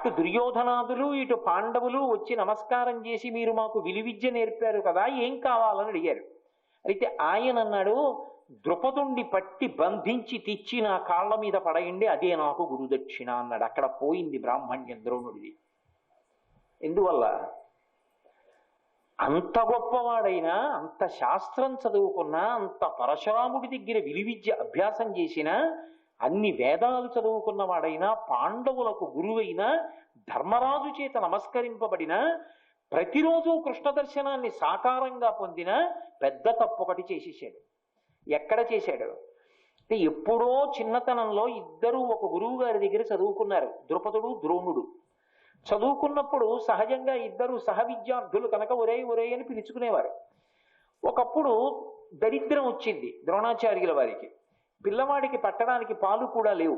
అటు దుర్యోధనాదులు ఇటు పాండవులు వచ్చి నమస్కారం చేసి మీరు మాకు విలువిద్య నేర్పారు కదా, ఏం కావాలని అడిగారు. అయితే ఆయన అన్నాడు, ద్రుపదుండి పట్టి బంధించి తెచ్చి నా కాళ్ళ మీద పడయండి, అదే నాకు గురుదక్షిణ అన్నాడు. అక్కడ పోయింది బ్రాహ్మణ్యం ద్రోణుడిది. ఎందువల్ల? అంత గొప్పవాడైనా, అంత శాస్త్రం చదువుకున్నా, అంత పరశురాముడి దగ్గర విలువిద్య అభ్యాసం చేసినా, అన్ని వేదాలు చదువుకున్నవాడైనా, పాండవులకు గురువైనా, ధర్మరాజు చేత నమస్కరింపబడిన, ప్రతిరోజు కృష్ణ దర్శనాన్ని సాకారంగా పొందిన పెద్ద తప్పు ఒకటి చేసేసాడు. ఎక్కడ చేశాడు అంటే, ఎప్పుడో చిన్నతనంలో ఇద్దరూ ఒక గురువు గారి దగ్గర చదువుకున్నారు, ద్రుపదుడు ద్రోణుడు. చదువుకున్నప్పుడు సహజంగా ఇద్దరు సహ విద్యార్థులు కనుక ఒరే ఒరే అని పిలుచుకునేవారు. ఒకప్పుడు దరిద్రం వచ్చింది ద్రోణాచార్యుల వారికి. పిల్లవాడికి పట్టడానికి పాలు కూడా లేవు.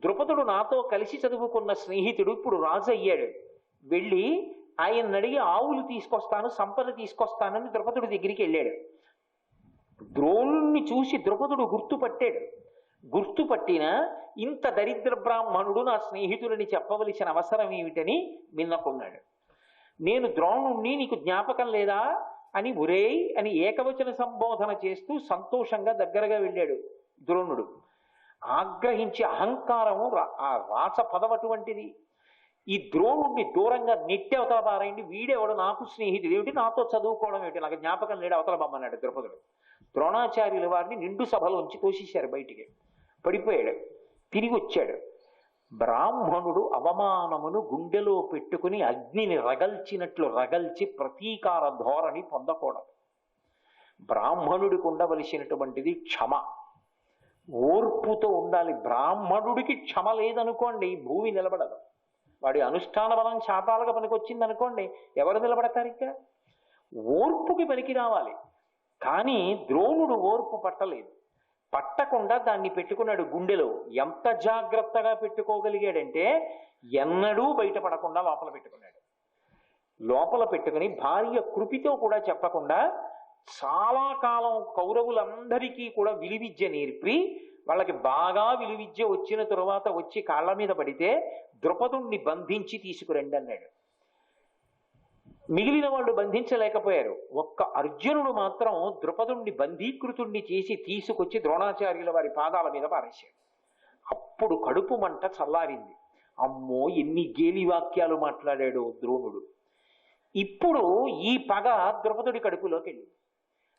ద్రుపదుడు నాతో కలిసి చదువుకున్న స్నేహితుడు ఇప్పుడు రాజు అయ్యాడు. వెళ్ళి ఆయన అడిగి ఆవులు తీసుకొస్తాను, సంపద తీసుకొస్తానని ద్రుపదుడి దగ్గరికి వెళ్ళాడు. ద్రోణుణ్ణి చూసి ద్రుపదుడు గుర్తుపట్టాడు. గుర్తుపట్టిన ఇంత దరిద్ర బ్రాహ్మణుడు నా స్నేహితులని చెప్పవలసిన అవసరం ఏమిటని మిన్నకున్నాడు. నేను ద్రోణుణ్ణి, నీకు జ్ఞాపకం లేదా అని ఒరేయ్ అని ఏకవచన సంబోధన చేస్తూ సంతోషంగా దగ్గరగా వెళ్ళాడు ద్రోణుడు. ఆగ్రహించి అహంకారము ఆ రాచ పదం అటువంటిది. ఈ ద్రోణుడిని దూరంగా నెట్టి అవతల పారాయండి, వీడెవడు నాకు స్నేహితుడు ఏమిటి, నాతో చదువుకోవడం ఏమిటి, నాకు జ్ఞాపకం లేడు, అవతల బొమ్మన్నాడు ద్రుపదుడు. ద్రోణాచార్యుల వారిని నిండు సభలోంచి తోసేశారు బయటికి. పడిపోయాడు. తిరిగి వచ్చాడు. బ్రాహ్మణుడు అవమానమును గుండెలో పెట్టుకుని అగ్నిని రగల్చినట్లు రగల్చి ప్రతీకార ధోరణి పొందకూడదు. బ్రాహ్మణుడికి ఉండవలసినటువంటిది క్షమ, ఓర్పుతో ఉండాలి. బ్రాహ్మణుడికి క్షమ లేదనుకోండి, భూమి నిలబడదు. వాడి అనుష్ఠాన బలం శాపాలుగా పనికొచ్చింది అనుకోండి, ఎవరు నిలబడతారు? ఇంకా ఓర్పుకి పనికి రావాలి. కానీ ద్రోణుడు ఓర్పు పట్టలేదు. పట్టకుండా దాన్ని పెట్టుకున్నాడు గుండెలో. ఎంత జాగ్రత్తగా పెట్టుకోగలిగాడంటే, ఎన్నడూ బయటపడకుండా లోపల పెట్టుకున్నాడు. లోపల పెట్టుకుని భార్య కృపితో కూడా చెప్పకుండా చాలా కాలం కౌరవులందరికీ కూడా విలువిద్య నేర్పి, వాళ్ళకి బాగా విలువిద్య వచ్చిన తరువాత వచ్చి కాళ్ళ మీద పడితే ద్రుపదుణ్ణి బంధించి తీసుకురండి అన్నాడు. మిగిలిన వాళ్ళు బంధించలేకపోయారు. ఒక్క అర్జునుడు మాత్రం ద్రుపదుణ్ణి బంధీకృతుణ్ణి చేసి తీసుకొచ్చి ద్రోణాచార్యుల వారి పాదాల మీద పారేశాడు. అప్పుడు కడుపు మంట చల్లారింది. అమ్మో, ఎన్ని గేలి వాక్యాలు మాట్లాడాడు ద్రోణుడు. ఇప్పుడు ఈ పగ ద్రుపదుడి కడుపులోకి వెళ్ళింది.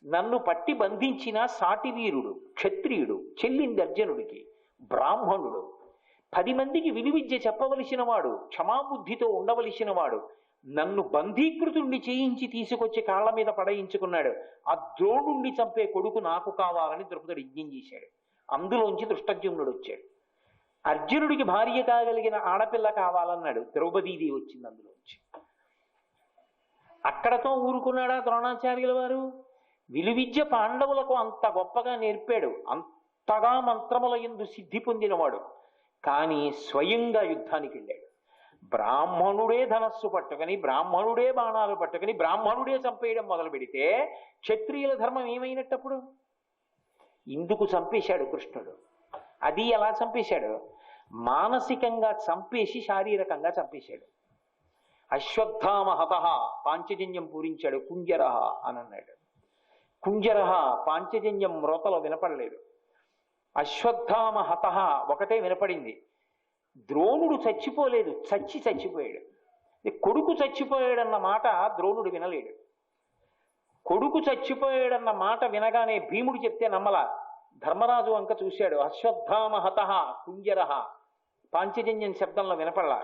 నన్ను పట్టి బంధించిన సాటి వీరుడు, క్షత్రియుడు, చెల్లింది అర్జునుడికి, బ్రాహ్మణుడు, 10 మందికి విలువిద్య చెప్పవలసిన వాడు, క్షమాబుద్ధితో ఉండవలసిన వాడు, నన్ను బంధీకృతుణ్ణి చేయించి తీసుకొచ్చి కాళ్ళ మీద పడయించుకున్నాడు. ఆ ద్రోణుణ్ణి చంపే కొడుకు నాకు కావాలని ద్రుపదుడు యజ్ఞం చేశాడు. అందులోంచి దృష్టజ్యుమ్నుడు వచ్చాడు. అర్జునుడికి భార్య కాగలిగిన ఆడపిల్ల కావాలన్నాడు, ద్రౌపదీదేవి వచ్చింది అందులోంచి. అక్కడతో ఊరుకున్నాడా ద్రోణాచార్యుల వారు? విలువిద్య పాండవులకు అంత గొప్పగా నేర్పాడు, అంతగా మంత్రముల యందు సిద్ధి పొందినవాడు. కానీ స్వయంగా యుద్ధానికి వెళ్ళాడు. బ్రాహ్మణుడే ధనస్సు పట్టుకుని, బ్రాహ్మణుడే బాణాలు పట్టుకుని, బ్రాహ్మణుడే చంపేయడం మొదలు పెడితే క్షత్రియుల ధర్మం ఏమైనట్టప్పుడు? ఇందుకు చంపేశాడు కృష్ణుడు. అది ఎలా చంపేశాడు? మానసికంగా చంపేసి శారీరకంగా చంపేశాడు. అశ్వత్థామ హతః పాంచజన్యం పూరించాడు, కుంజరహ అని అన్నాడు. కుంజరహ పాంచజన్యం మ్రోతలో వినపడలేదు. అశ్వత్థామ హతః ఒకటే వినపడింది. ద్రోణుడు చచ్చిపోలేదు, చచ్చిపోయాడు. కొడుకు చచ్చిపోయాడన్న మాట ద్రోణుడు వినలేడు. కొడుకు చచ్చిపోయాడన్న మాట వినగానే భీముడు చెప్తే నమ్మలా. ధర్మరాజు వంక చూశాడు. అశ్వత్థామ హతః కుంజరహ పాంచజన్యం శబ్దంలో వినపడలా.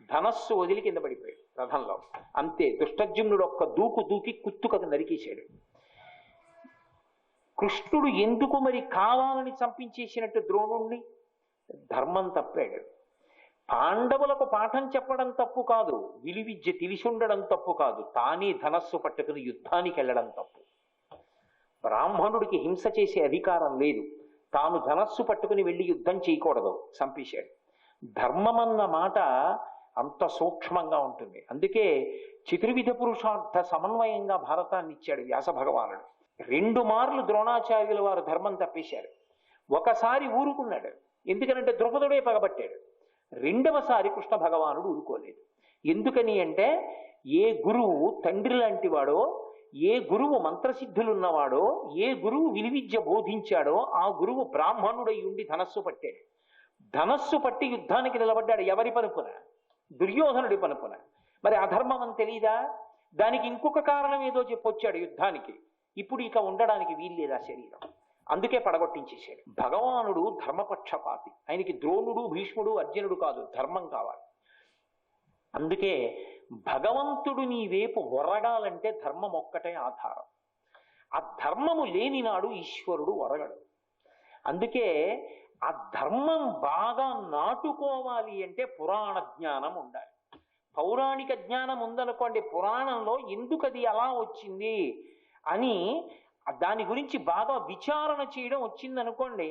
ధనస్సు వదిలి కింద పడిపోయాడు రథంలో. అంతే, దుష్టజ్యుమ్నుడు ఒక్క దూకు దూకి కుత్తుకకు నరికేశాడు. కృష్ణుడు ఎందుకు మరి కావాలని చంపించేసినట్టు ద్రోణుణ్ణి? ధర్మం తప్పాడు. పాండవులకు పాఠం చెప్పడం తప్పు కాదు, విలువిద్య తెలిసుండడం తప్పు కాదు, తానే ధనస్సు పట్టుకుని యుద్ధానికి వెళ్ళడం తప్పు. బ్రాహ్మణుడికి హింస చేసే అధికారం లేదు, తాను ధనస్సు పట్టుకుని వెళ్ళి యుద్ధం చేయకూడదు, చంపేశాడు. ధర్మమన్న మాట అంత సూక్ష్మంగా ఉంటుంది. అందుకే చతుర్విధ పురుషార్థ సమన్వయంగా భారతాన్ని ఇచ్చాడు వ్యాస భగవానుడు. 2 మార్లు ద్రోణాచార్యుల వారు ధర్మం తప్పేశారు. ఒకసారి ఊరుకున్నాడు, ఎందుకనంటే ద్రుపదుడే పగబట్టాడు. రెండవసారి కృష్ణ భగవానుడు ఊరుకోలేదు. ఎందుకని అంటే ఏ గురువు తండ్రి లాంటి వాడో, ఏ గురువు మంత్రసిద్ధులున్నవాడో, ఏ గురువు విలువిద్య బోధించాడో ఆ గురువు బ్రాహ్మణుడై ఉండి ధనస్సు పట్టాడు. ధనస్సు పట్టి యుద్ధానికి నిలబడ్డాడు. ఎవరి పనుపున? దుర్యోధనుడి పనుపున. మరి అధర్మం అని తెలీదా? దానికి ఇంకొక కారణం ఏదో చెప్పొచ్చాడు యుద్ధానికి. ఇప్పుడు ఇక ఉండడానికి వీల్లేదు ఆ శరీరం, అందుకే పడగొట్టించేశాడు. భగవానుడు ధర్మపక్షపాతి. ఆయనకి ద్రోణుడు, భీష్ముడు, అర్జునుడు కాదు, ధర్మం కావాలి. అందుకే భగవంతుడు నీ వైపు ఒరగాలంటే ధర్మం ఒక్కటే ఆధారం. ఆ ధర్మము లేని నాడు ఈశ్వరుడు ఒరగడు. అందుకే ఆ ధర్మం బాగా నాటుకోవాలి అంటే పురాణ జ్ఞానం ఉండాలి. పౌరాణిక జ్ఞానం ఉందనుకోండి, పురాణంలో ఎందుకు అది అలా వచ్చింది అని దాని గురించి బాగా విచారణ చేయడం వచ్చిందనుకోండి,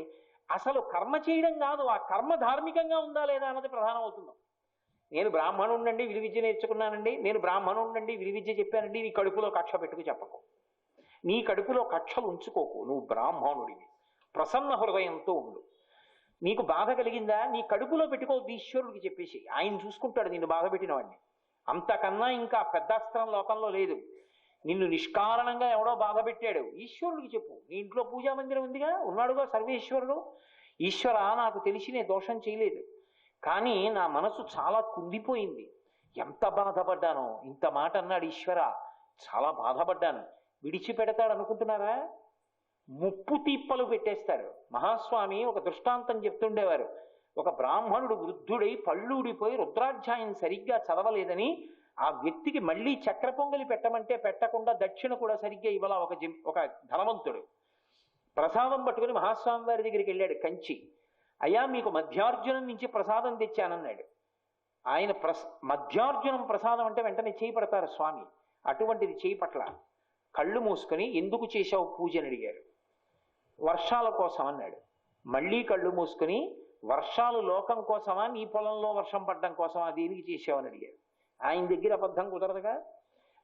అసలు కర్మ చేయడం కాదు, ఆ కర్మ ధార్మికంగా ఉందా లేదా అన్నది ప్రధానం అవుతుంది. నేను బ్రాహ్మణుండండి విలువిద్య నేర్చుకున్నానండి, నేను బ్రాహ్మణుండండి విలువిద్య చెప్పానండి, నీ కడుపులో కక్ష పెట్టుకు చెప్పకు. నీ కడుపులో కక్షలు ఉంచుకోకు. నువ్వు బ్రాహ్మణుడివి, ప్రసన్న హృదయంతో ఉండు. నీకు బాధ కలిగిందా, నీ కడుపులో పెట్టుకోవద్దు, ఈశ్వరుడికి చెప్పేసి. ఆయన చూసుకుంటాడు నిన్ను బాధ పెట్టిన వాడిని. అంతకన్నా ఇంకా పెద్దాస్త్రం లోకంలో లేదు. నిన్ను నిష్కారణంగా ఎవడో బాధ పెట్టాడు, ఈశ్వరుడికి చెప్పు. నీ ఇంట్లో పూజా మందిరం ఉందిగా, ఉన్నాడుగా సర్వేశ్వరుడు. ఈశ్వర, నాకు తెలిసి నేను దోషం చేయలేదు, కానీ నా మనసు చాలా కుంగిపోయింది, ఎంత బాధపడ్డానో. ఇంత మాట అన్నాడు ఈశ్వర, చాలా బాధపడ్డాను. విడిచిపెడతాడు అనుకుంటున్నారా? ముప్పు తీప్పలు పెట్టేస్తాడు. మహాస్వామి ఒక దృష్టాంతం చెప్తుండేవారు. ఒక బ్రాహ్మణుడు వృద్ధుడై పళ్ళూడిపోయి రుద్రాధ్యాయం సరిగ్గా చదవలేదని ఆ వ్యక్తికి మళ్ళీ చక్ర పొంగలి పెట్టమంటే పెట్టకుండా దక్షిణ కూడా సరిగ్గా ఇవ్వాల ఒక ధనవంతుడు. ప్రసాదం పట్టుకుని మహాస్వామి వారి దగ్గరికి వెళ్ళాడు కంచి. అయ్యా, మీకు మధ్యార్జునం నుంచి ప్రసాదం తెచ్చానన్నాడు. ఆయన మధ్యార్జునం ప్రసాదం అంటే వెంటనే చేయి పడతారు స్వామి. అటువంటిది చేయి పట్ల. కళ్ళు మూసుకొని ఎందుకు చేశావు పూజ అని అడిగారు. వర్షాల కోసం అన్నాడు. మళ్ళీ కళ్ళు మూసుకొని వర్షాలు లోకం కోసమా, నీ పొలంలో వర్షం పడ్డం కోసమా, దేనికి చేశావు అని అడిగారు. ఆయన దగ్గర అబద్ధం కుదరదుగా.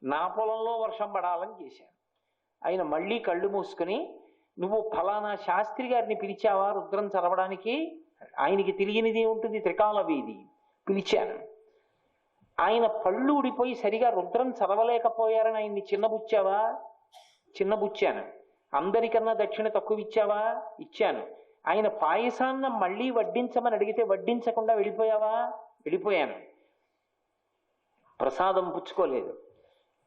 నా పొలంలో వర్షం పడాలని చేశాను. ఆయన మళ్ళీ కళ్ళు మూసుకొని, నువ్వు ఫలానా శాస్త్రి గారిని పిలిచావా రుద్రం చదవడానికి? ఆయనకి తెలియనిది ఉంటుంది, త్రికాల వేది. పిలిచాను. ఆయన పళ్ళు ఊడిపోయి సరిగా రుద్రం చదవలేకపోయారని ఆయన్ని చిన్నబుచ్చావా? చిన్నబుచ్చాను. అందరికన్నా దక్షిణ తక్కువ ఇచ్చావా? ఇచ్చాను. ఆయన పాయసాన్న మళ్ళీ వడ్డించమని అడిగితే వడ్డించకుండా వెళ్ళిపోయావా? వెళ్ళిపోయాను. ప్రసాదం పుచ్చుకోలేదు.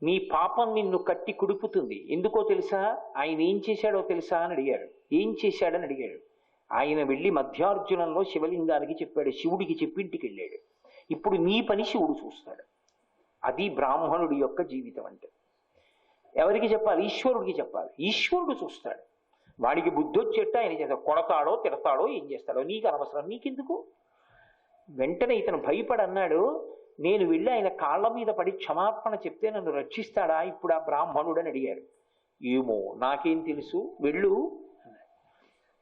నీ పాపం నిన్ను కట్టి కుడుపుతుంది. ఎందుకో తెలుసా? ఆయన ఏం చేశాడో తెలుసా అని అడిగాడు. ఏం చేశాడని అడిగాడు. ఆయన వెళ్ళి మధ్యార్జునంలో శివలింగానికి చెప్పాడు, శివుడికి చెప్పి ఇంటికి వెళ్ళాడు. ఇప్పుడు నీ పని శివుడు చూస్తాడు. అది బ్రాహ్మణుడి యొక్క జీవితం అంటే. ఎవరికి చెప్పాలి? ఈశ్వరుడికి చెప్పాలి. ఈశ్వరుడు చూస్తాడు. వాడికి బుద్ధి వచ్చేట్టు ఆయన చేస్తాడు. కొడతాడో తిడతాడో ఏం చేస్తాడో నీకు అనవసరం, నీకెందుకు? వెంటనే ఇతను భయపడన్నాడు, నేను వెళ్ళి ఆయన కాళ్ళ మీద పడి క్షమాపణ చెప్తే నన్ను రక్షిస్తాడా ఇప్పుడు ఆ బ్రాహ్మణుడు అని అడిగారు. ఏమో నాకేం తెలుసు, వెళ్ళు.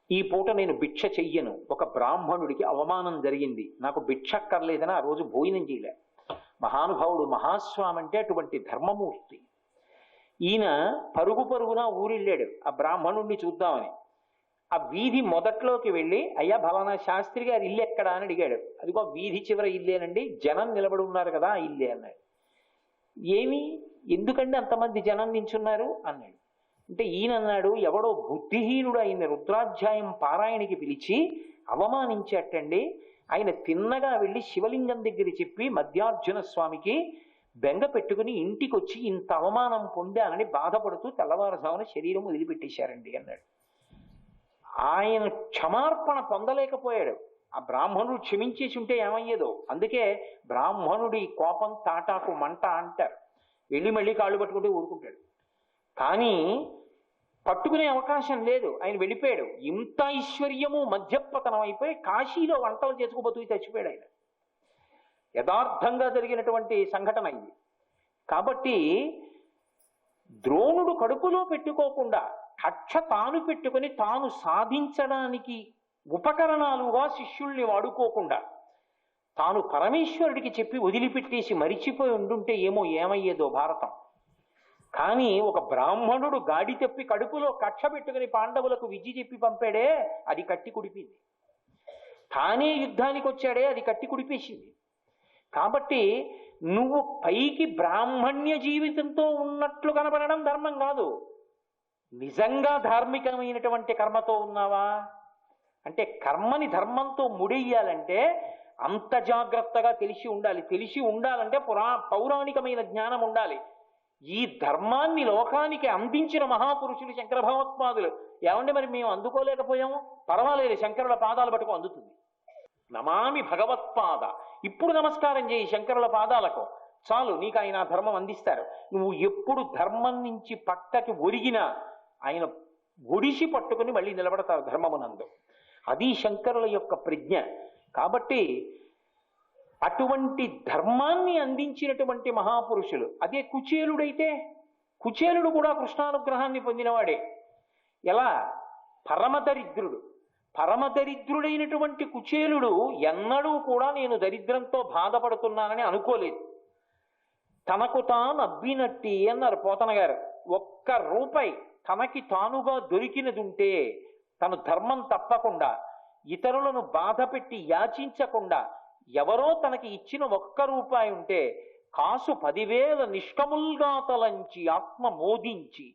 ఈ పూట నేను భిక్ష చెయ్యను. ఒక బ్రాహ్మణుడికి అవమానం జరిగింది, నాకు భిక్ష అక్కర్లేదని ఆ రోజు భోజనం చేయలే. మహానుభావుడు మహాస్వామి అంటే అటువంటి ధర్మమూర్తి. ఈయన పరుగు పరుగున ఊరిళ్ళాడు ఆ బ్రాహ్మణుడిని చూద్దామని. ఆ వీధి మొదట్లోకి వెళ్ళి, అయ్యా ఫలానా శాస్త్రి గారి ఇల్లు ఎక్కడా అని అడిగాడు. అదిగో వీధి చివర ఇల్లేనండి, జనం నిలబడి ఉన్నారు కదా ఆ ఇల్లే అన్నాడు. ఏమి, ఎందుకండి అంతమంది జనం నించున్నారు అన్నాడు. అంటే ఈయన అన్నాడు, ఎవడో బుద్ధిహీనుడు ఆయన రుద్రాధ్యాయం పారాయణకి పిలిచి అవమానించేటండి. ఆయన తిన్నగా వెళ్ళి శివలింగం దగ్గర చెప్పి మధ్యార్జున స్వామికి బెంగ పెట్టుకుని ఇంటికి వచ్చి ఇంత అవమానం పొందానని బాధపడుతూ తెల్లవారుజామున శరీరం వదిలిపెట్టేశారండి అన్నాడు. ఆయన క్షమార్పణ పొందలేకపోయాడు. ఆ బ్రాహ్మణుడు క్షమించేసి ఉంటే ఏమయ్యేదో. అందుకే బ్రాహ్మణుడి కోపం తాటాకు మంట అంటారు. వెళ్ళి మళ్ళీ కాళ్ళు పట్టుకుంటే ఊరుకుంటాడు. కానీ పట్టుకునే అవకాశం లేదు. ఆయన వెళ్ళిపోయాడు. ఇంత ఐశ్వర్యము మధ్యపతనం అయిపోయి కాశీలో వంటలు చేసుకుపోతూ చచ్చిపోయాడు ఆయన. యథార్థంగా జరిగినటువంటి సంఘటన ఇది. కాబట్టి ద్రోణుడు కడుపులో పెట్టుకోకుండా కక్ష తాను పెట్టుకుని తాను సాధించడానికి ఉపకరణాలుగా శిష్యుల్ని వాడుకోకుండా తాను పరమేశ్వరుడికి చెప్పి వదిలిపెట్టేసి మరిచిపోయి ఉండుంటే ఏమయ్యేదో భారతం. కానీ ఒక బ్రాహ్మణుడు గాడి తెప్పి కడుపులో కక్ష పెట్టుకుని పాండవులకు విద్య చెప్పి పంపాడే, అది కట్టి కుడిపింది. తానే యుద్ధానికి వచ్చాడే అది కట్టి కుడిపేసింది. కాబట్టి నువ్వు పైకి బ్రాహ్మణ్య జీవితంతో ఉన్నట్లు కనపడడం ధర్మం కాదు. నిజంగా ధార్మికమైనటువంటి కర్మతో ఉన్నావా అంటే, కర్మని ధర్మంతో ముడెయ్యాలంటే అంత జాగ్రత్తగా తెలిసి ఉండాలి. తెలిసి ఉండాలంటే పౌరాణికమైన జ్ఞానం ఉండాలి. ఈ ధర్మాన్ని లోకానికి అందించిన మహాపురుషులు శంకర భగవత్పాదులు. ఏమంటే మరి మేము అందుకోలేకపోయాము, పర్వాలేదు, శంకరుల పాదాలు పట్టుకు అందుతుంది. నమామి భగవత్పాద, ఇప్పుడు నమస్కారం చేయి శంకరుల పాదాలకు, చాలు, నీకు ఆయన ధర్మం అందిస్తారు. నువ్వు ఎప్పుడు ధర్మం నుంచి పక్కకి ఒరిగినా ఆయన ఒడిసి పట్టుకుని మళ్ళీ నిలబడతారు ధర్మమునందు. అది శంకరుల యొక్క ప్రజ్ఞ. కాబట్టి అటువంటి ధర్మాన్ని అందించినటువంటి మహాపురుషులు. అదే కుచేలుడైతే, కుచేలుడు కూడా కృష్ణానుగ్రహాన్ని పొందినవాడే. ఎలా? పరమదరిద్రుడు. పరమదరిద్రుడైనటువంటి కుచేలుడు ఎన్నడూ కూడా నేను దరిద్రంతో బాధపడుతున్నానని అనుకోలేదు. తనకు తాను అబ్బినట్టి అన్నారు పోతన గారు. ఒక్క రూపాయి తనకి తానుగా దొరికినది ఉంటే తను ధర్మం తప్పకుండా, ఇతరులను బాధ పెట్టి యాచించకుండా, ఎవరో తనకి ఇచ్చిన ఒక్క రూపాయి ఉంటే కాసు 10,000 నిష్కముల్గా తలంచి ఆత్మ మోదించి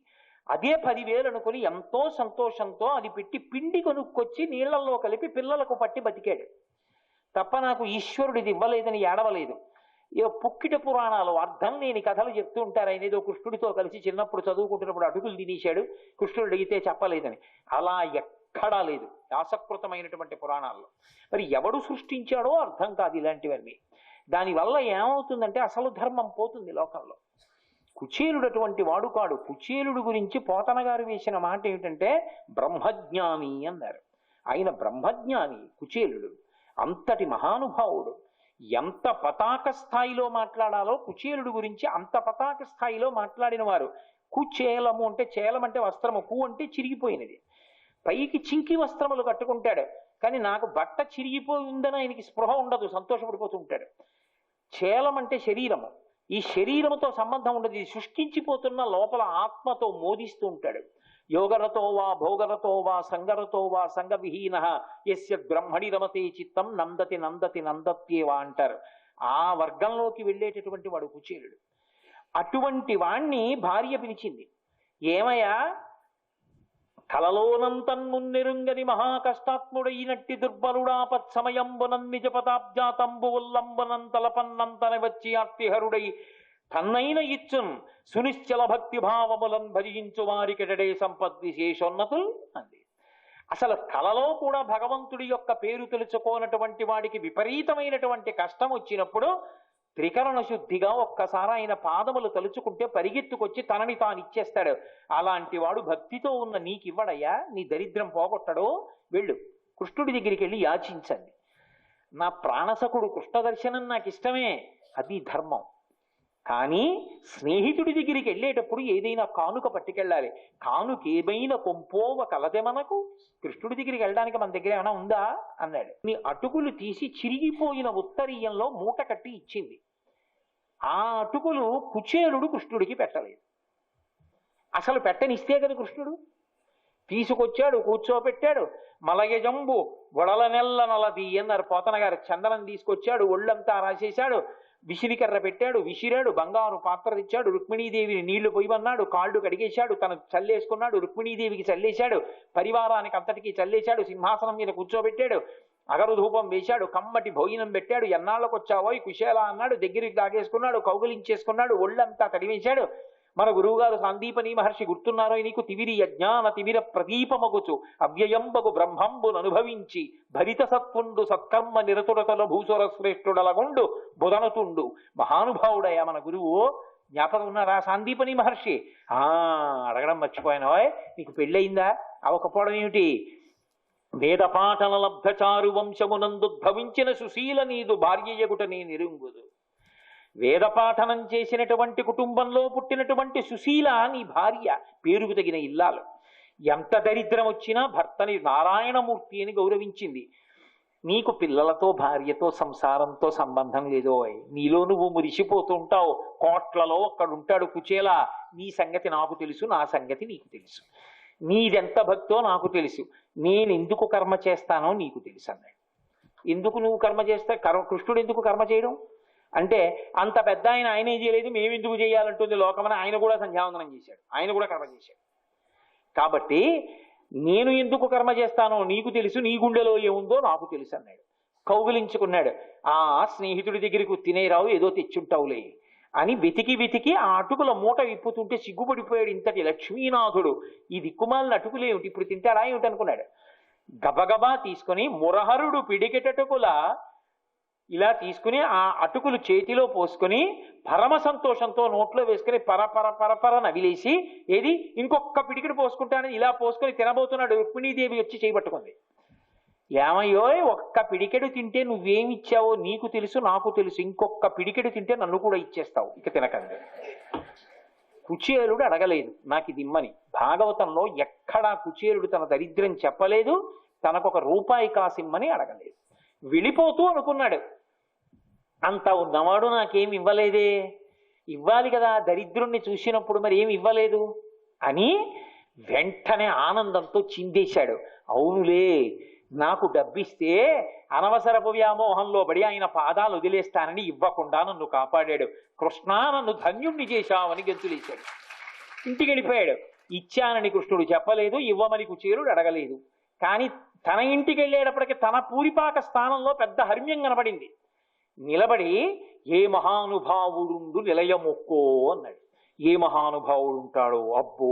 అదే 10,000 అనుకుని ఎంతో సంతోషంతో అది పెట్టి పిండి కొనుక్కొచ్చి నీళ్లలో కలిపి పిల్లలకు పట్టి బతికాడు తప్ప నాకు ఈశ్వరుడిది ఇవ్వలేదని ఏడవలేదు. ఏ పుక్కిట పురాణాలు అర్థం లేని కథలు చెప్తూ ఉంటారు. ఆయన ఏదో కృష్ణుడితో కలిసి చిన్నప్పుడు చదువుకుంటున్నప్పుడు అటుకులు తినేశాడు, కృష్ణుడు అడిగితే చెప్పలేదని. అలా ఎక్కడా లేదు వ్యాసకృతమైనటువంటి పురాణాల్లో. మరి ఎవడు సృష్టించాడో అర్థం కాదు ఇలాంటివన్నీ. దానివల్ల ఏమవుతుందంటే అసలు ధర్మం పోతుంది లోకంలో. కుచేలుడు అటువంటి వాడు కాడు. కుచేలుడు గురించి పోతన గారు వేసిన మాట ఏమిటంటే బ్రహ్మజ్ఞాని అన్నారు. ఆయన బ్రహ్మజ్ఞాని కుచేలుడు. అంతటి మహానుభావుడు. ఎంత పతాక స్థాయిలో మాట్లాడాలో కుచేలుడు గురించి అంత పతాక స్థాయిలో మాట్లాడిన వారు. కుచేలము అంటే, చేలం అంటే వస్త్రము, కు అంటే చిరిగిపోయినది. పైకి చింకి వస్త్రములు కట్టుకుంటాడు, కానీ నాకు బట్ట చిరిగిపోయిందని ఆయనకి స్పృహ ఉండదు, సంతోషపడిపోతుంటాడు. చేలం అంటే శరీరము. ఈ శరీరముతో సంబంధం ఉండదు, ఇది శుష్కించిపోతున్న లోపల ఆత్మతో మోదిస్తూ ఉంటాడు. యోగరతో వా భోగరతో వా సంగరతో వా సంగ విహీన యస్య బ్రహ్మణి రమతే చిత్తం నందతి నందతి నందత్యేవా అంటారు. ఆ వర్గంలోకి వెళ్ళేటటువంటి వాడు కుచేలుడు. అటువంటి వాణ్ణి భార్య పిలిచింది. ఏమయ్యా, కలలోనంతన్మున్నెరుంగని మహాకష్టాత్ముడైనట్టి దుర్బలుడాపత్ సమయంబునన్ నిజ పదాబ్జాతంబు ఉల్లంబునం తలపన్నంతన వచ్చి అర్తిహరుడై తన్నైన ఇచ్చున్ సునిశ్చల భక్తి భావములను భజించు వారికెటడే సంపద్విశేషోన్నతుల్ అంది. అసలు కలలో కూడా భగవంతుడి యొక్క పేరు తెలుసుకోనటువంటి వాడికి విపరీతమైనటువంటి కష్టం వచ్చినప్పుడు త్రికరణ శుద్ధిగా ఒక్కసారి ఆయన పాదములు తలుచుకుంటే పరిగెత్తుకొచ్చి తనని తాను ఇచ్చేస్తాడు. అలాంటి వాడు భక్తితో ఉన్న నీకివ్వడయ్యా, నీ దరిద్రం పోగొట్టడో, వెళ్ళు కృష్ణుడి దగ్గరికి వెళ్ళి యాచించండి. నా ప్రాణసకుడు కృష్ణ దర్శనం నాకు ఇష్టమే, అది ధర్మం. కానీ స్నేహితుడి దగ్గరికి వెళ్ళేటప్పుడు ఏదైనా కానుక పట్టుకెళ్ళాలి. కానుక ఏమైనా కొంపోవ కలదే మనకు, కృష్ణుడి దగ్గరికి వెళ్ళడానికి మన దగ్గర ఏమైనా ఉందా అన్నాడు. నీ అటుకులు తీసి చిరిగిపోయిన ఉత్తరీయంలో మూట కట్టి ఇచ్చింది. ఆ అటుకులు కుచేలుడు కృష్ణుడికి పెట్టలేదు. అసలు పెట్టనిస్తే కదా కృష్ణుడు. తీసుకొచ్చాడు, కూర్చోపెట్టాడు. మలయజంబు గొడల నెల్ల నలది అన్నారు పోతన గారు. చందనం తీసుకొచ్చాడు, ఒళ్ళంతా రాసేశాడు, విసిరికర్ర పెట్టాడు, విసిరాడు, బంగారు పాత్ర తెచ్చాడు, రుక్మిణీదేవిని నీళ్లు పొయ్యమన్నాడు, కాళ్ళు కడిగేశాడు, తను చల్లేసుకున్నాడు, రుక్మిణీదేవికి చల్లేశాడు, పరివారానికి అంతటికీ చల్లేశాడు, సింహాసనం మీద కూర్చోబెట్టాడు, అగరు ధూపం వేశాడు, కమ్మటి భోజనం పెట్టాడు. ఎన్నాళ్ళకు వచ్చావో కుశేలా అన్నాడు, దగ్గరికి దాగేసుకున్నాడు, కౌగులించేసుకున్నాడు, ఒళ్ళంతా తడివేశాడు. మన గురువుగారు సాందీపని మహర్షి గుర్తున్నారో నీకు? తివిరి యజ్ఞాన తివిర ప్రదీపమగుచు అవ్యయంబగు బ్రహ్మంబును అనుభవించి భరిత సత్వుండు సత్కర్మ నిరతుడతల భూసుర శ్రేష్ఠుడలగుండు బుధనతుండు. మహానుభావుడయ్యా మన గురువు. జ్ఞాపకం ఉన్నారా సాందీపని మహర్షి? అడగడం మర్చిపోయాను. నీకు పెళ్ళయిందా? అవకపోవడం ఏమిటి? వేదపాఠన లబ్ధచారు వంశమునందుద్భవించిన సుశీల నీదు భార్యయగుట నీ నిరుంగుదు. వేదపాఠనం చేసినటువంటి కుటుంబంలో పుట్టినటువంటి సుశీల నీ భార్య, పేరుకు తగిన ఇల్లాలు. ఎంత దరిద్రం వచ్చినా భర్తని నారాయణమూర్తి అని గౌరవించింది. నీకు పిల్లలతో భార్యతో సంసారంతో సంబంధం లేదో, నీలో నువ్వు మురిసిపోతూ ఉంటావు. కోట్లలో అక్కడుంటాడు కుచేల. నీ సంగతి నాకు తెలుసు, నా సంగతి నీకు తెలుసు. నీదెంత భక్తో నాకు తెలుసు, నేను ఎందుకు కర్మ చేస్తానో నీకు తెలుసు అన్నాడు. ఎందుకు నువ్వు కర్మ చేస్తా, కృష్ణుడు ఎందుకు కర్మ చేయడం అంటే, అంత పెద్ద ఆయన ఆయనే చేయలేదు, మేము ఎందుకు చేయాలంటుంది లోకమని ఆయన కూడా సంధ్యావందనం చేశాడు, ఆయన కూడా కర్మ చేశాడు. కాబట్టి నేను ఎందుకు కర్మ చేస్తానో నీకు తెలుసు, నీ గుండెలో ఏముందో నాకు తెలుసు అన్నాడు. కౌగిలించుకున్నాడు. ఆ స్నేహితుడి దగ్గరికి తినేరావు, ఏదో తెచ్చుంటావులే అని వెతికి వెతికి ఆ అటుకుల మూట విప్పుతుంటే సిగ్గుపడిపోయాడు. ఇంతటి లక్ష్మీనాథుడు ఈ దిక్కుమాలిన అటుకులేమిటి, ఇప్పుడు తింటాడా ఏమిటి అనుకున్నాడు. గబగబా తీసుకుని మురహరుడు పిడికెటటుకుల ఇలా తీసుకుని ఆ అటుకులు చేతిలో పోసుకొని పరమ సంతోషంతో నోట్లో వేసుకుని పరపర పరపర నవిలేసి, ఏది ఇంకొక పిడికిడి పోసుకుంటానని ఇలా పోసుకొని తినబోతున్నాడు. రుక్మిణీదేవి వచ్చి చేయబట్టుకుంది. ఏమయ్యో, ఒక్క పిడికెడు తింటే నువ్వేమిచ్చావో నీకు తెలుసు, నాకు తెలుసు, ఇంకొక పిడికెడు తింటే నన్ను కూడా ఇచ్చేస్తావు, ఇక తినకండి. కుచేలుడు అడగలేదు నాకు ఇది ఇమ్మని. భాగవతంలో ఎక్కడా కుచేలుడు తన దరిద్రం చెప్పలేదు, తనకొక రూపాయి కాసిమ్మని అడగలేదు. వెళ్ళిపోతూ అనుకున్నాడు, అంత ఉన్నవాడు నాకేమి ఇవ్వలేదే, ఇవ్వాలి కదా దరిద్రుణ్ణి చూసినప్పుడు, మరి ఏమి ఇవ్వలేదు అని వెంటనే ఆనందంతో చిందేశాడు. అవునులే, నాకు డబ్బిస్తే అనవసరపు వ్యామోహంలో పడి ఆయన పాదాలు వదిలేస్తానని ఇవ్వకుండా నన్ను కాపాడాడు. కృష్ణా, నన్ను ధన్యుణ్ణి చేశావని గెంతులేశాడు. ఇంటికి వెళ్ళిపోయాడు. ఇచ్చానని కృష్ణుడు చెప్పలేదు, ఇవ్వమని కుచేలుడు అడగలేదు. కానీ తన ఇంటికి వెళ్ళేటప్పటికి తన పూరిపాక స్థానంలో పెద్ద హర్మ్యం కనబడింది. నిలబడి ఏ మహానుభావుడు నిలయమొక్కో అన్నాడు. ఏ మహానుభావుడు ఉంటాడో, అబ్బో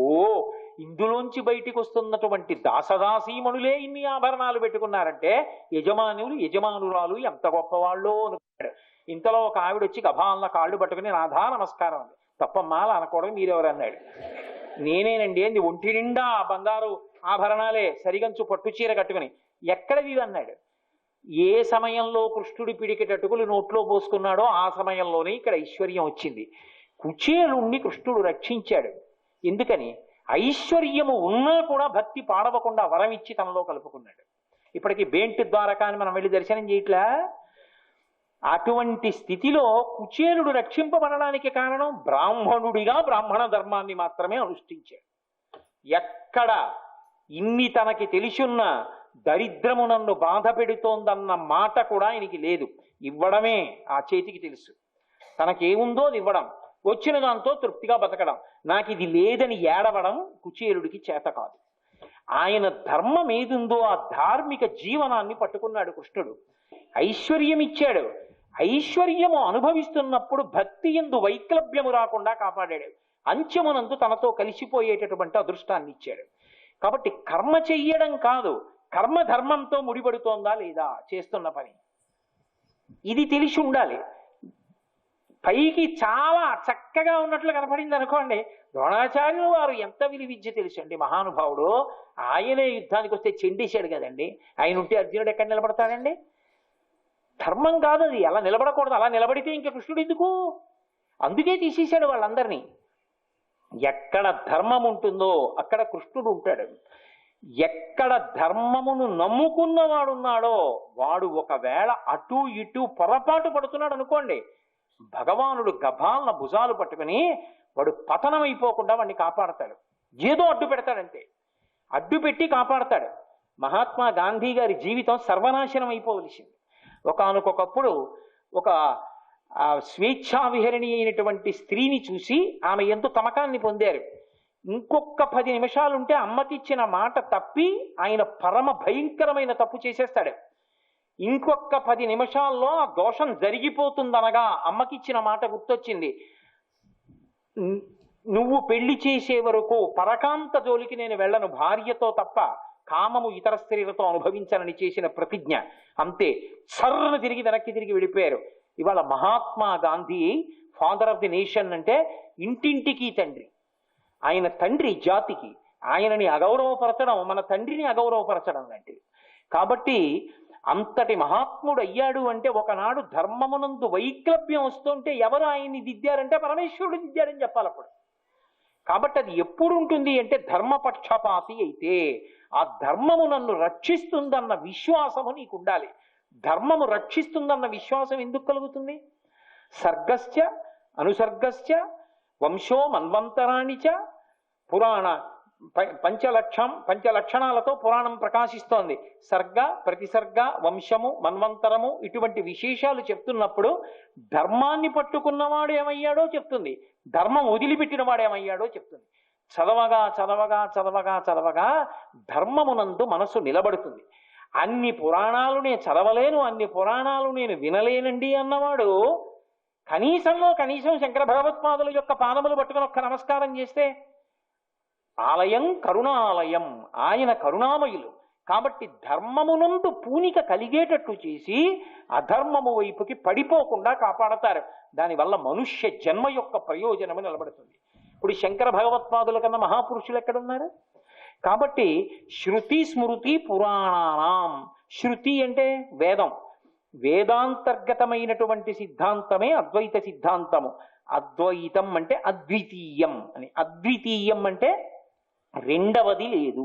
ఇందులోంచి బయటికి వస్తున్నటువంటి దాసదాసీమణులే ఇన్ని ఆభరణాలు పెట్టుకున్నారంటే యజమానురాలు ఎంత గొప్పవాళ్ళో అనుకున్నాడు. ఇంతలో ఒక ఆవిడ వచ్చి గభాలన కాళ్ళు పట్టుకుని నాథా నమస్కారం అంది. తప్పమ్మా అలా అనకూడదు, మీరెవరు అన్నాడు. నేనేనండి అంది. ఒంటి నిండా బంగారు ఆభరణాలే, సరిగంచు పట్టు చీర కట్టుకుని. ఎక్కడవి అన్నాడు. ఏ సమయంలో కృష్ణుడి పిడికెటటుకులు నోట్లో పోసుకున్నాడో ఆ సమయంలోనే ఇక్కడ ఐశ్వర్యం వచ్చింది. కుచేలుణ్ణి కృష్ణుడు రక్షించాడు. ఎందుకని? ఐశ్వర్యము ఉన్నా కూడా భక్తి పాడవకుండా వరం ఇచ్చి తనలో కలుపుకున్నాడు. ఇప్పటికీ బేంటి ద్వారకా అని మనం వెళ్ళి దర్శనం చేయట్లా. అటువంటి స్థితిలో కుచేలుడు రక్షింపబడడానికి కారణం బ్రాహ్మణుడిగా బ్రాహ్మణ ధర్మాన్ని మాత్రమే అనుష్ఠించాడు. ఎక్కడ ఇన్ని తనకి తెలిసున్న దరిద్రము నన్ను బాధ పెడుతోందన్న మాట కూడా ఆయనకి లేదు. ఇవ్వడమే ఆ చేతికి తెలుసు. తనకేముందో అది ఇవ్వడం, వచ్చిన దాంతో తృప్తిగా బతకడం. నాకు ఇది లేదని ఏడవడం కుచేలుడికి చేత కాదు. ఆయన ధర్మం ఏదుందో ఆ ధార్మిక జీవనాన్ని పట్టుకున్నాడు కృష్ణుడు. ఐశ్వర్యం ఇచ్చాడు. ఐశ్వర్యము అనుభవిస్తున్నప్పుడు భక్తి యందు వైక్లభ్యము రాకుండా కాపాడాడు. అంత్యమునందు తనతో కలిసిపోయేటటువంటి అదృష్టాన్ని ఇచ్చాడు. కాబట్టి కర్మ చెయ్యడం కాదు, కర్మ ధర్మంతో ముడిపడుతోందా లేదా చేస్తున్న పని, ఇది తెలిసి ఉండాలి. పైకి చాలా చక్కగా ఉన్నట్లు కనపడింది అనుకోండి. ద్రోణాచార్యులు వారు ఎంత విలువిద్య తెలుసండి మహానుభావుడు. ఆయనే యుద్ధానికి వస్తే చెండేశాడు కదండి. ఆయన ఉంటే అర్జునుడు ఎక్కడ నిలబడతాడండి? ధర్మం కాదు అది, అలా నిలబడకూడదు. అలా నిలబడితే ఇంకా కృష్ణుడు ఎందుకు? అందుకే తీసేశాడు వాళ్ళందరినీ. ఎక్కడ ధర్మం ఉంటుందో అక్కడ కృష్ణుడు ఉంటాడు. ఎక్కడ ధర్మమును నమ్ముకున్నవాడున్నాడో వాడు ఒకవేళ అటు ఇటు పొరపాటు పడుతున్నాడు అనుకోండి, భగవానుడు గభాలన భుజాలు పట్టుకుని వాడు పతనమైపోకుండా వాడిని కాపాడతాడు. ఏదో అడ్డు పెడతాడంతే, అడ్డు పెట్టి కాపాడతాడు. మహాత్మా గాంధీ గారి జీవితం సర్వనాశనం అయిపోవలసింది. ఒకానొకప్పుడు ఒక స్వేచ్ఛా విహరిణి అయినటువంటి స్త్రీని చూసి ఆమె ఎంతో తమకాన్ని పొందారు. ఇంకొక 10 నిమిషాలుంటే అమ్మకిచ్చిన మాట తప్పి ఆయన పరమ భయంకరమైన తప్పు చేసేస్తాడు. ఇంకొక 10 నిమిషాల్లో ఆ దోషం జరిగిపోతుందనగా అమ్మకిచ్చిన మాట గుర్తొచ్చింది. నువ్వు పెళ్లి చేసే వరకు పరకాంత జోలికి నేను వెళ్ళను, భార్యతో తప్ప కామము ఇతర స్త్రీలతో అనుభవించాలని చేసిన ప్రతిజ్ఞ. అంతే, సర్రను తిరిగి వెనక్కి తిరిగి వెళ్ళిపోయారు. ఇవాళ Mahatma Gandhi father of the nation అంటే ఇంటింటికి తండ్రి. ఆయన తండ్రి జాతికి. ఆయనని అగౌరవపరచడం మన తండ్రిని అగౌరవపరచడం లాంటిది. కాబట్టి అంతటి మహాత్ముడు అయ్యాడు అంటే ఒకనాడు ధర్మమునందు వైక్లభ్యం వస్తుంటే ఎవరు ఆయన్ని దిద్దారంటే పరమేశ్వరుడు దిద్దారని చెప్పాలి అప్పుడు. కాబట్టి అది ఎప్పుడు ఉంటుంది అంటే ధర్మపక్షపాతి అయితే ఆ ధర్మము నన్ను రక్షిస్తుందన్న విశ్వాసము నీకు ఉండాలి. ధర్మము రక్షిస్తుందన్న విశ్వాసం ఎందుకు కలుగుతుంది? సర్గశ్చ అనుసర్గశ్చ వంశో మన్వంతరాణి చ పురాణ పంచలక్షణాలతో పురాణం ప్రకాశిస్తోంది. సర్గ, ప్రతిసర్గ, వంశము, మన్వంతరము ఇటువంటి విశేషాలు చెప్తున్నప్పుడు ధర్మాన్ని పట్టుకున్నవాడు ఏమయ్యాడో చెప్తుంది, ధర్మం వదిలిపెట్టిన వాడు ఏమయ్యాడో చెప్తుంది. చదవగా చదవగా చదవగా చదవగా ధర్మమునందు మనసు నిలబడుతుంది. అన్ని పురాణాలు నేను చదవలేను, అన్ని పురాణాలు నేను వినలేనండి అన్నవాడు కనీసం శంకర భగవత్పాదుల యొక్క పాదములు పట్టుకుని ఒక్క నమస్కారం చేస్తే, ఆలయం కరుణాలయం, ఆయన కరుణామయులు కాబట్టి ధర్మమునందు పూనిక కలిగేటట్టు చేసి అధర్మము వైపుకి పడిపోకుండా కాపాడతారు. దానివల్ల మనుష్య జన్మ యొక్క ప్రయోజనము నిలబడుతుంది. ఇప్పుడు శంకర భగవత్పాదుల కన్నా మహాపురుషులు ఎక్కడున్నారు? కాబట్టి శృతి స్మృతి పురాణానాం, శృతి అంటే వేదం, వేదాంతర్గతమైనటువంటి సిద్ధాంతమే అద్వైత సిద్ధాంతము. అద్వైతం అంటే అద్వితీయం అని, అద్వితీయం అంటే రెండవది లేదు.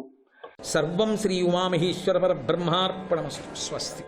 సర్వం శ్రీ ఉమామహేశ్వర పరబ్రహ్మార్పణమస్తు. స్వస్తి.